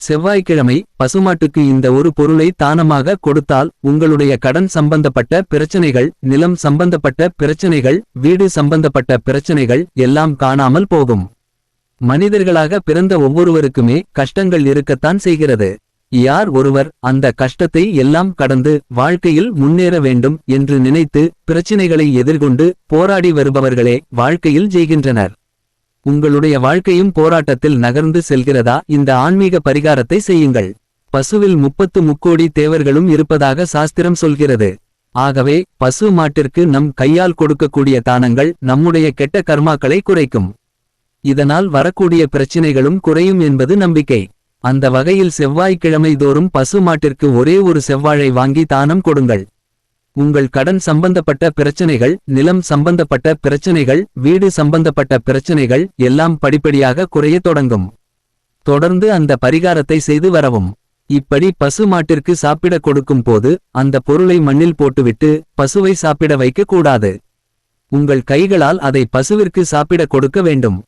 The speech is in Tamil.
செவ்வாய்க்கிழமை பசுமாட்டுக்கு இந்த ஒரு பொருளை தானமாக கொடுத்தால் உங்களுடைய கடன் சம்பந்தப்பட்ட பிரச்சனைகள், நிலம் சம்பந்தப்பட்ட பிரச்சனைகள், வீடு சம்பந்தப்பட்ட பிரச்சனைகள் எல்லாம் காணாமல் போகும். மனிதர்களாக பிறந்த ஒவ்வொருவருக்குமே கஷ்டங்கள் இருக்கத்தான் செய்கிறது. யார் ஒருவர் அந்த கஷ்டத்தை எல்லாம் கடந்து வாழ்க்கையில் முன்னேற வேண்டும் என்று நினைத்து பிரச்சினைகளை எதிர்கொண்டு போராடி வருபவர்களே வாழ்க்கையில் ஜெயிக்கின்றனர். உங்களுடைய வாழ்க்கையும் போராட்டத்தில் நகர்ந்து செல்கிறதா? இந்த ஆன்மீக பரிகாரத்தை செய்யுங்கள். பசுவில் 30 முக்கோடி தேவர்களும் இருப்பதாக சாஸ்திரம் சொல்கிறது. ஆகவே பசு மாட்டிற்கு நம் கையால் கொடுக்கக்கூடிய தானங்கள் நம்முடைய கெட்ட கர்மாக்களை குறைக்கும். இதனால் வரக்கூடிய பிரச்சினைகளும் குறையும் என்பது நம்பிக்கை. அந்த வகையில் செவ்வாய்க்கிழமை தோறும் பசு மாட்டிற்கு ஒரே ஒரு செவ்வாழை வாங்கி தானம் கொடுங்கள். உங்கள் கடன் சம்பந்தப்பட்ட பிரச்சனைகள், நிலம் சம்பந்தப்பட்ட பிரச்சனைகள், வீடு சம்பந்தப்பட்ட பிரச்சனைகள் எல்லாம் படிப்படியாக குறையத் தொடங்கும். தொடர்ந்து அந்த பரிகாரத்தை செய்து வரவும். இப்படி பசு மாட்டிற்கு சாப்பிட கொடுக்கும் போது அந்த பொருளை மண்ணில் போட்டுவிட்டு பசுவை சாப்பிட வைக்க கூடாது. உங்கள் கைகளால் அதை பசுவிற்கு சாப்பிட கொடுக்க வேண்டும்.